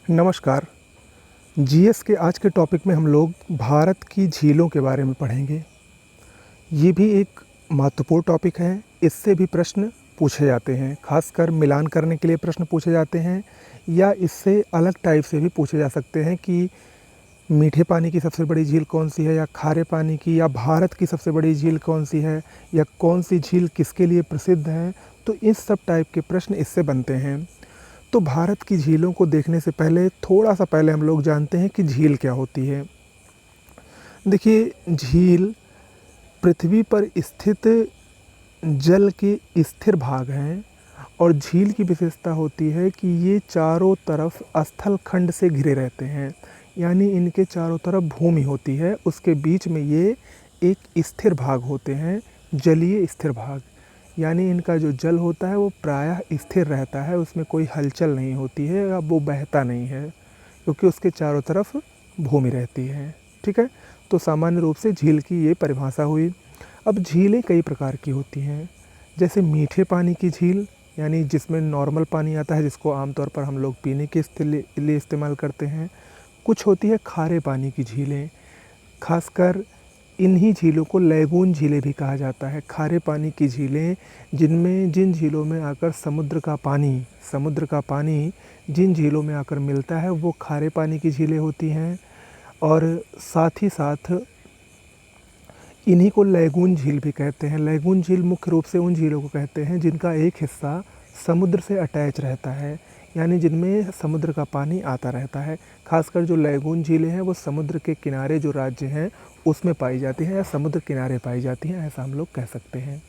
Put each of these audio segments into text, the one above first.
नमस्कार। जीएस के आज के टॉपिक में हम लोग भारत की झीलों के बारे में पढ़ेंगे। ये भी एक महत्वपूर्ण टॉपिक है। इससे भी प्रश्न पूछे जाते हैं, खासकर मिलान करने के लिए प्रश्न पूछे जाते हैं, या इससे अलग टाइप से भी पूछे जा सकते हैं कि मीठे पानी की सबसे बड़ी झील कौन सी है, या खारे पानी की, या भारत की सबसे बड़ी झील कौन सी है, या कौन सी झील किसके लिए प्रसिद्ध है। तो इस सब टाइप के प्रश्न इससे बनते हैं। तो भारत की झीलों को देखने से पहले थोड़ा सा पहले हम लोग जानते हैं कि झील क्या होती है। देखिए, झील पृथ्वी पर स्थित जल के स्थिर भाग हैं, और झील की विशेषता होती है कि ये चारों तरफ स्थल खंड से घिरे रहते हैं, यानी इनके चारों तरफ भूमि होती है, उसके बीच में ये एक स्थिर भाग होते हैं, जलीय स्थिर भाग। यानी इनका जो जल होता है वो प्रायः स्थिर रहता है, उसमें कोई हलचल नहीं होती है, या वो बहता नहीं है, क्योंकि उसके चारों तरफ भूमि रहती है। ठीक है, तो सामान्य रूप से झील की ये परिभाषा हुई। अब झीलें कई प्रकार की होती हैं, जैसे मीठे पानी की झील, यानी जिसमें नॉर्मल पानी आता है, जिसको आमतौर पर हम लोग पीने के लिए इस्तेमाल करते हैं। कुछ होती है खारे पानी की झीलें, खासकर इन्हीं झीलों को लैगून झीलें भी कहा जाता है। खारे पानी की झीलें, जिन झीलों में आकर समुद्र का पानी जिन झीलों में आकर मिलता है वो खारे पानी की झीलें होती हैं। और साथ ही साथ इन्हीं को लैगून झील भी कहते हैं। लैगून झील मुख्य रूप से उन झीलों को कहते हैं जिनका एक हिस्सा समुद्र से अटैच रहता है, यानी जिनमें समुद्र का पानी आता रहता है। खासकर जो लैगून झीलें हैं वो समुद्र के किनारे जो राज्य हैं उसमें पाई जाती हैं, या समुद्र किनारे पाई जाती हैं, ऐसा हम लोग कह सकते हैं।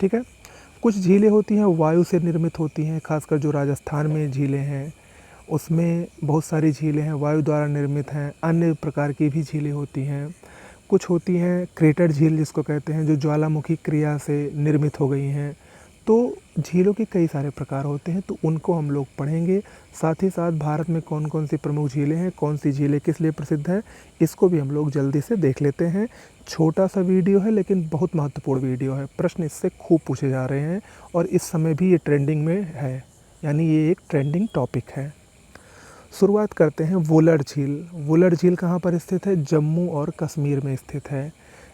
ठीक है, कुछ झीलें होती हैं वायु से निर्मित होती हैं, खासकर जो राजस्थान में झीलें हैं उसमें बहुत सारी झीलें हैं वायु द्वारा निर्मित हैं। अन्य प्रकार की भी झीलें होती हैं। कुछ होती हैं क्रेटर झील जिसको कहते हैं, जो ज्वालामुखी क्रिया से निर्मित हो गई हैं। तो झीलों के कई सारे प्रकार होते हैं, तो उनको हम लोग पढ़ेंगे। साथ ही साथ भारत में कौन कौन सी प्रमुख झीलें हैं, कौन सी झीलें किस लिए प्रसिद्ध हैं, इसको भी हम लोग जल्दी से देख लेते हैं। छोटा सा वीडियो है लेकिन बहुत महत्वपूर्ण वीडियो है। प्रश्न इससे खूब पूछे जा रहे हैं, और इस समय भी ये ट्रेंडिंग में है, यानी ये एक ट्रेंडिंग टॉपिक है। शुरुआत करते हैं वुलर झील। वुलर झील कहाँ पर स्थित है? जम्मू और कश्मीर में स्थित है।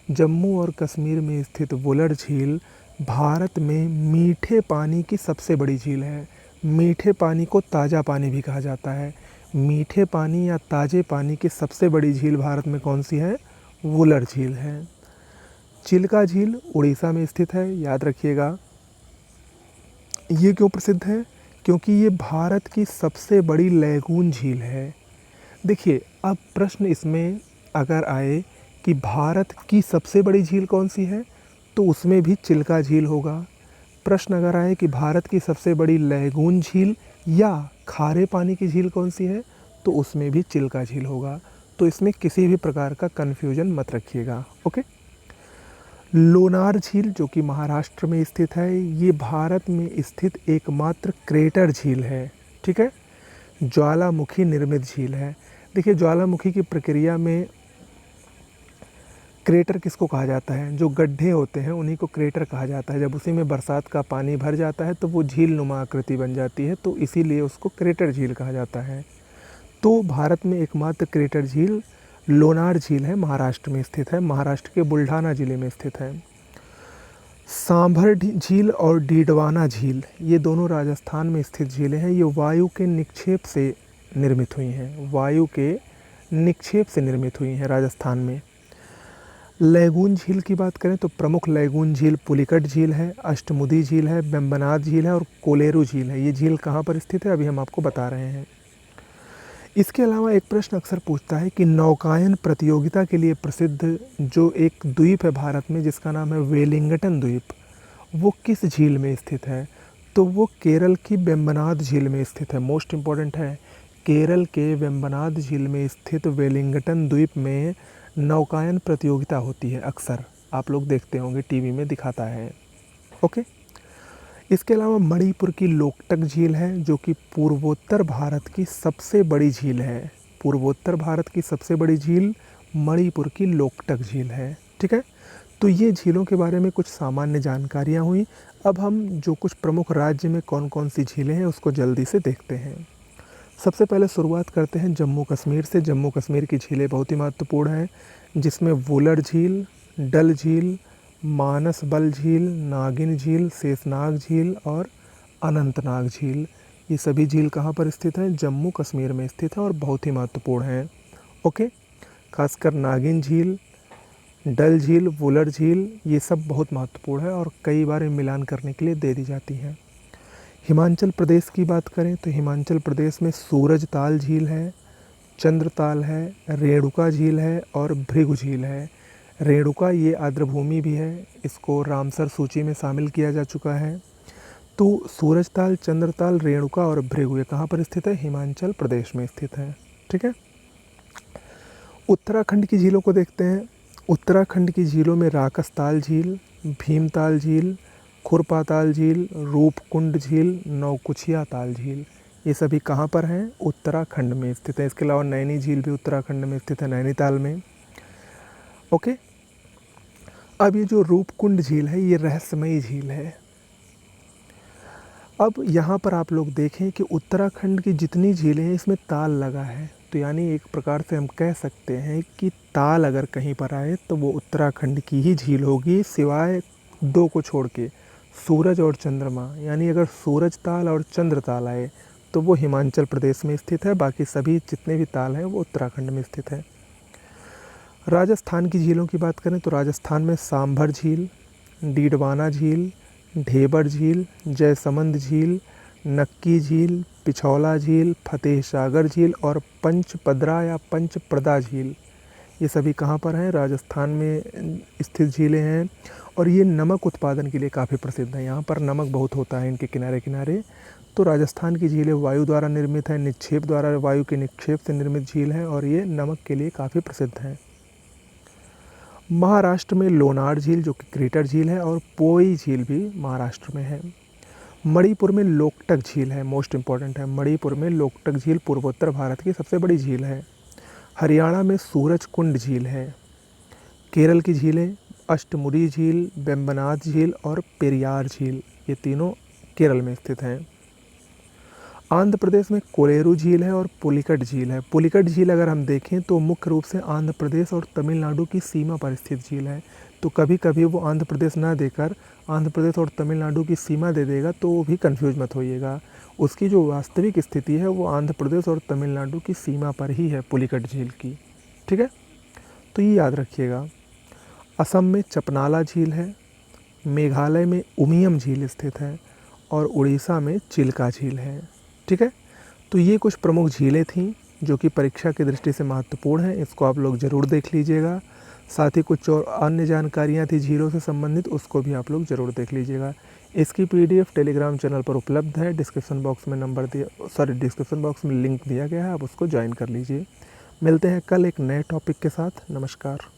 जम्मू और कश्मीर में स्थित वुलर झील भारत में मीठे पानी की सबसे बड़ी झील है। मीठे पानी को ताज़ा पानी भी कहा जाता है। मीठे पानी या ताज़े पानी की सबसे बड़ी झील भारत में कौन सी है? वुलर झील है। चिल्का झील उड़ीसा में स्थित है, याद रखिएगा। ये क्यों प्रसिद्ध है? क्योंकि ये भारत की सबसे बड़ी लैगून झील है। देखिए, अब प्रश्न इसमें अगर आए कि भारत की सबसे बड़ी झील कौन सी है, तो उसमें भी चिल्का झील होगा। प्रश्न अगर आए कि भारत की सबसे बड़ी लैगून झील या खारे पानी की झील कौन सी है, तो उसमें भी चिल्का झील होगा। तो इसमें किसी भी प्रकार का कन्फ्यूजन मत रखिएगा। ओके। लोनार झील जो कि महाराष्ट्र में स्थित है, ये भारत में स्थित एकमात्र क्रेटर झील है। ठीक है, ज्वालामुखी निर्मित झील है। देखिए, ज्वालामुखी की प्रक्रिया में क्रेटर किसको कहा जाता है? जो गड्ढे होते हैं उन्हीं को क्रेटर कहा जाता है। जब उसी में बरसात का पानी भर जाता है तो वो झील नुमा आकृति बन जाती है, तो इसीलिए उसको क्रेटर झील कहा जाता है। तो भारत में एकमात्र क्रेटर झील लोनार झील है, महाराष्ट्र में स्थित है, महाराष्ट्र के बुल्ढाना ज़िले में स्थित है। सांभर झील और डीडवाना झील, ये दोनों राजस्थान में स्थित झीलें हैं। ये वायु के निक्षेप से निर्मित हुई हैं, वायु के निक्षेप से निर्मित हुई हैं राजस्थान में। लैगून झील की बात करें तो प्रमुख लैगून झील पुलिकट झील है, अष्टमुदी झील है, बेम्बनाद झील है और कोलेरू झील है। ये झील कहाँ पर स्थित है, अभी हम आपको बता रहे हैं। इसके अलावा एक प्रश्न अक्सर पूछता है कि नौकायन प्रतियोगिता के लिए प्रसिद्ध जो एक द्वीप है भारत में, जिसका नाम है वेलिंगटन द्वीप, वो किस झील में स्थित है? तो वो केरल की वेम्बनाद झील में स्थित है। मोस्ट इम्पॉर्टेंट है, केरल के वेम्बनाद झील में स्थित वेलिंगटन द्वीप में नौकायन प्रतियोगिता होती है। अक्सर आप लोग देखते होंगे, टीवी में दिखाता है। ओके। इसके अलावा मणिपुर की लोकटक झील है, जो कि पूर्वोत्तर भारत की सबसे बड़ी झील है। पूर्वोत्तर भारत की सबसे बड़ी झील मणिपुर की लोकटक झील है। ठीक है, तो ये झीलों के बारे में कुछ सामान्य जानकारियाँ हुई। अब हम जो कुछ प्रमुख राज्य में कौन कौन सी झीलें हैं उसको जल्दी से देखते हैं। सबसे पहले शुरुआत करते हैं जम्मू कश्मीर से। जम्मू कश्मीर की झीलें बहुत ही महत्वपूर्ण हैं, जिसमें वुलर झील, डल झील, मानस बल झील, नागिन झील, शेषनाग झील और अनंतनाग झील, ये सभी झील कहाँ पर स्थित हैं? जम्मू कश्मीर में स्थित है और बहुत ही महत्वपूर्ण हैं। ओके, खासकर नागिन झील, डल झील, वुलर झील, ये सब बहुत महत्वपूर्ण है और कई बार मिलान करने के लिए दे दी जाती हैं। हिमाचल प्रदेश की बात करें तो हिमाचल प्रदेश में सूरजताल झील है, चंद्रताल है, रेणुका झील है और भृगु झील है। रेणुका ये आर्द्रभूमि भी है, इसको रामसर सूची में शामिल किया जा चुका है। तो सूरजताल, चंद्रताल, रेणुका और भृगु ये कहाँ पर स्थित है? हिमाचल प्रदेश में स्थित है। ठीक है। उत्तराखंड की झीलों को देखते हैं। उत्तराखंड की झीलों में राकसताल झील, भीमताल झील, खुरपाताल झील, रूपकुंड झील, नौकुचिया ताल झील, ये सभी कहाँ पर हैं? उत्तराखंड में स्थित है। इसके अलावा नैनी झील भी उत्तराखंड में स्थित है, नैनीताल में। ओके, अब ये जो रूपकुंड झील है ये रहस्यमयी झील है। अब यहाँ पर आप लोग देखें कि उत्तराखंड की जितनी झीलें हैं इसमें ताल लगा है, तो यानी एक प्रकार से हम कह सकते हैं कि ताल अगर कहीं पर आए तो वो उत्तराखंड की ही झील होगी, सिवाय दो को छोड़ के, सूरज और चंद्रमा। यानी अगर सूरज ताल और चंद्र ताल आए तो वो हिमाचल प्रदेश में स्थित है, बाकी सभी जितने भी ताल हैं वो उत्तराखंड में स्थित है। राजस्थान की झीलों की बात करें तो राजस्थान में सांभर झील, डीडवाना झील, ढेबर झील, जयसमंद झील, नक्की झील, पिछौला झील, फतेह सागर झील और पंचपदरा या पंचप्रदा झील, ये सभी कहाँ पर हैं? राजस्थान में स्थित झीलें हैं और ये नमक उत्पादन के लिए काफ़ी प्रसिद्ध हैं। यहाँ पर नमक बहुत होता है इनके किनारे किनारे। तो राजस्थान की झीलें वायु द्वारा निर्मित है, निक्षेप द्वारा, वायु के निक्षेप से निर्मित झील हैं और ये नमक के लिए काफ़ी प्रसिद्ध हैं। महाराष्ट्र में लोनार झील जो कि क्रेटर झील है और पोई झील भी महाराष्ट्र में है। मणिपुर में लोकटक झील है, मोस्ट इम्पॉर्टेंट है। मणिपुर में लोकटक झील पूर्वोत्तर भारत की सबसे बड़ी झील है। हरियाणा में सूरजकुंड झील है। केरल की झीलें अष्टमुडी झील, वेम्बनाथ झील और पेरियार झील, ये तीनों केरल में स्थित हैं। आंध्र प्रदेश में कोलेरू झील है और पुलिकट झील है। पुलिकट झील अगर हम देखें तो मुख्य रूप से आंध्र प्रदेश और तमिलनाडु की सीमा पर स्थित झील है। तो कभी कभी वो आंध्र प्रदेश ना देकर आंध्र प्रदेश और तमिलनाडु की सीमा दे देगा तो वो भी कंफ्यूज मत होइएगा। उसकी जो वास्तविक स्थिति है वो आंध्र प्रदेश और तमिलनाडु की सीमा पर ही है, पुलिकट झील की। ठीक है, तो ये याद रखिएगा। असम में चपनाला झील है, मेघालय में उमियम झील स्थित है और उड़ीसा में चिल्का झील है। ठीक है, तो ये कुछ प्रमुख झीलें थीं जो कि परीक्षा की दृष्टि से महत्वपूर्ण हैं, इसको आप लोग ज़रूर देख लीजिएगा। साथ ही कुछ और अन्य जानकारियाँ थी झीलों से संबंधित, उसको भी आप लोग ज़रूर देख लीजिएगा। इसकी PDF टेलीग्राम चैनल पर उपलब्ध है, डिस्क्रिप्शन बॉक्स में डिस्क्रिप्शन बॉक्स में लिंक दिया गया है, आप उसको ज्वाइन कर लीजिए। मिलते हैं कल एक नए टॉपिक के साथ। नमस्कार।